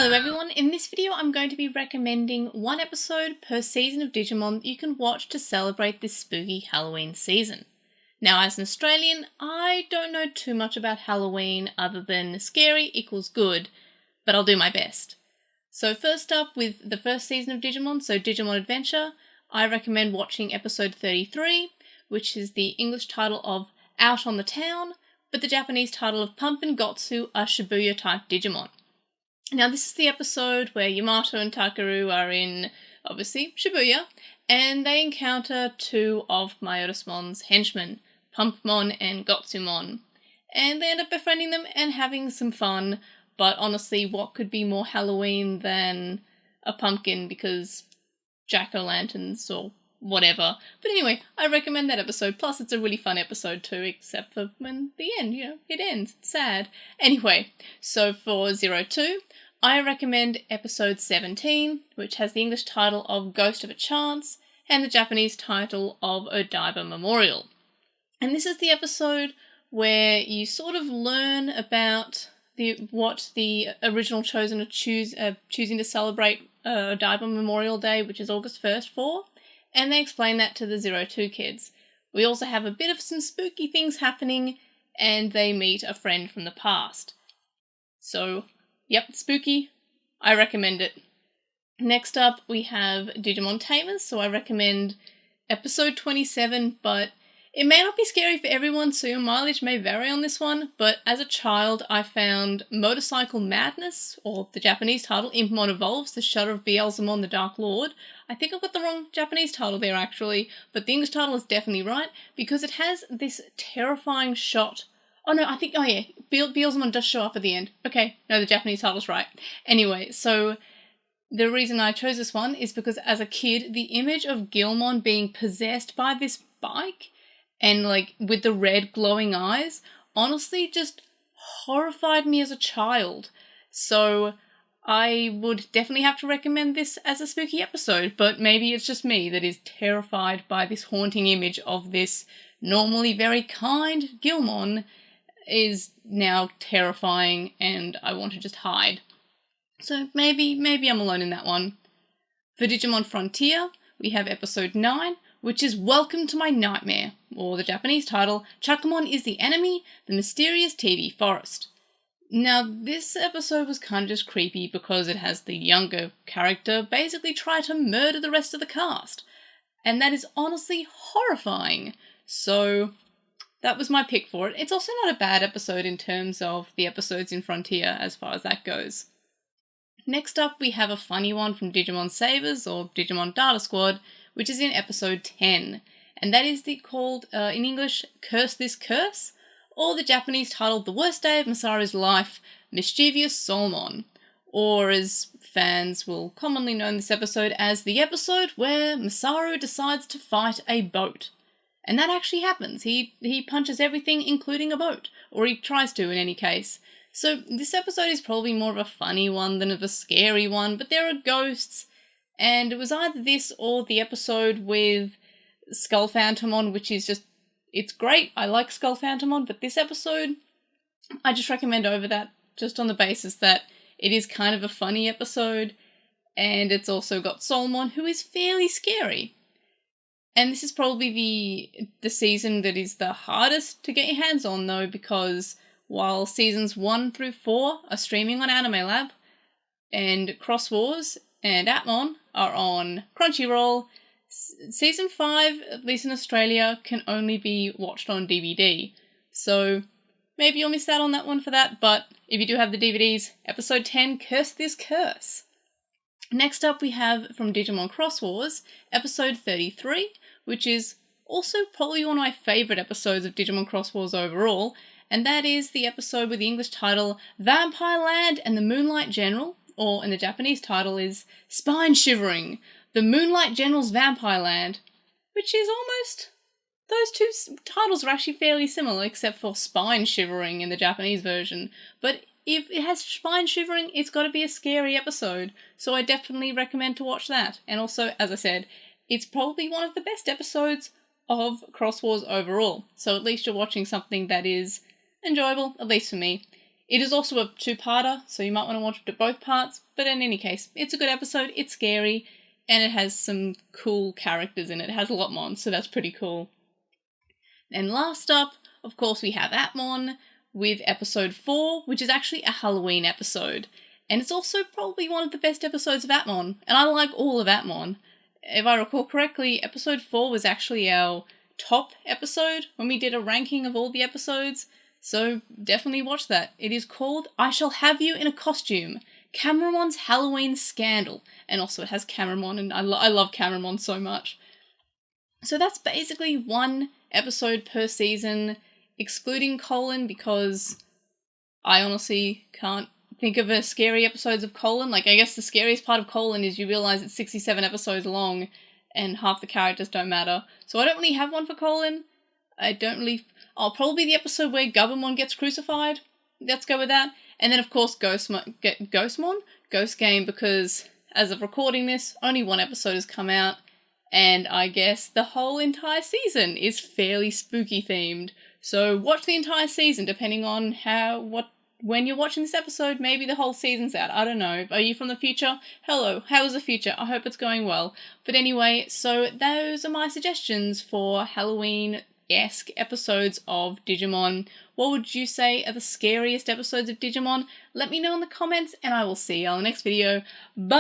Hello everyone, in this video I'm going to be recommending one episode per season of Digimon that you can watch to celebrate this spooky Halloween season. Now as an Australian, I don't know too much about Halloween other than scary equals good, but I'll do my best. So first up with the first season of Digimon, so Digimon Adventure, I recommend watching episode 33, which is the English title of Out on the Town, but the Japanese title of Pump and Gotsu are Shibuya type Digimon. Now this is the episode where Yamato and Takeru are in, obviously, Shibuya, and they encounter two of Myotismon's henchmen, Pumpmon and Gotsumon, and they end up befriending them and having some fun, but honestly, what could be more Halloween than a pumpkin because jack-o'-lanterns or whatever. But anyway, I recommend that episode, plus it's a really fun episode too, except for when the end, it ends, it's sad. Anyway, so for 02, I recommend episode 17, which has the English title of Ghost of a Chance, and the Japanese title of Odaiba Memorial. And this is the episode where you sort of learn about what the original chosen are choosing to celebrate Odaiba Memorial Day, which is August 1st for, and they explain that to the 02 kids. We also have a bit of some spooky things happening, and they meet a friend from the past. So, yep, spooky. I recommend it. Next up, we have Digimon Tamers, so I recommend episode 27, but it may not be scary for everyone, so your mileage may vary on this one, but as a child I found Motorcycle Madness, or the Japanese title, Impmon Evolves, The Shudder of Beelzemon the Dark Lord. I think I've got the wrong Japanese title there actually, but the English title is definitely right, because it has this terrifying shot. Beelzemon does show up at the end. Okay, no, the Japanese title's right. Anyway, so the reason I chose this one is because as a kid, the image of Gilmon being possessed by this bike and with the red glowing eyes, honestly just horrified me as a child. So I would definitely have to recommend this as a spooky episode, but maybe it's just me that is terrified by this haunting image of this normally very kind Gilmon is now terrifying and I want to just hide. So maybe I'm alone in that one. For Digimon Frontier, we have episode 9, which is Welcome to My Nightmare, or the Japanese title, Chakamon is the Enemy, the Mysterious TV Forest. Now, this episode was kind of just creepy because it has the younger character basically try to murder the rest of the cast. And that is honestly horrifying. So that was my pick for it. It's also not a bad episode in terms of the episodes in Frontier as far as that goes. Next up, we have a funny one from Digimon Savers, or Digimon Data Squad, which is in episode 10. And that is called, in English, Curse This Curse, or the Japanese title, The Worst Day of Masaru's Life, Mischievous Soulmon. Or as fans will commonly know this episode as the episode where Masaru decides to fight a boat. And that actually happens. He punches everything, including a boat. Or he tries to, in any case. So this episode is probably more of a funny one than of a scary one, but there are ghosts. And it was either this or the episode with Skull Phantomon, which is just, it's great. I like Skull Phantomon, but this episode, I just recommend over that, just on the basis that it is kind of a funny episode, and it's also got Soulmon, who is fairly scary. And this is probably the season that is the hardest to get your hands on, though, because while seasons 1 through 4 are streaming on Anime Lab, and Cross Wars and Atmon are on Crunchyroll, season 5, at least in Australia, can only be watched on DVD. So maybe you'll miss out on that one for that, but if you do have the DVDs, episode 10, Curse This Curse. Next up we have from Digimon Cross Wars, episode 33, which is also probably one of my favourite episodes of Digimon Cross Wars overall, and that is the episode with the English title Vampire Land and the Moonlight General, or in the Japanese title is Spine Shivering, the Moonlight General's Vampire Land, which is almost, those two titles are actually fairly similar except for Spine Shivering in the Japanese version, but if it has spine shivering, it's got to be a scary episode, so I definitely recommend to watch that. And also, as I said, it's probably one of the best episodes of Cross Wars overall, so at least you're watching something that is enjoyable, at least for me. It is also a two-parter, so you might want to watch both parts, but in any case, it's a good episode, it's scary, and it has some cool characters in it. It has Atmon, so that's pretty cool. And last up, of course, we have Atmon with episode 4, which is actually a Halloween episode. And it's also probably one of the best episodes of Atmon, and I like all of Atmon. If I recall correctly, episode 4 was actually our top episode when we did a ranking of all the episodes, so definitely watch that. It is called I Shall Have You in a Costume, Cameramon's Halloween Scandal, and also it has Cameramon, and I love Cameramon so much. So that's basically one episode per season, excluding Colon, because I honestly can't think of a scary episodes of Colon. Like, I guess the scariest part of Colon is you realize it's 67 episodes long and half the characters don't matter. So I don't really have one for Colon. I'll probably the episode where Gabumon gets crucified. Let's go with that. And then of course Ghost Game, because as of recording this, only one episode has come out. And I guess the whole entire season is fairly spooky themed. So watch the entire season, depending on when you're watching this episode, maybe the whole season's out. I don't know. Are you from the future? Hello, how is the future? I hope it's going well. But anyway, so those are my suggestions for Halloween-esque episodes of Digimon. What would you say are the scariest episodes of Digimon? Let me know in the comments, and I will see you on the next video. Bye!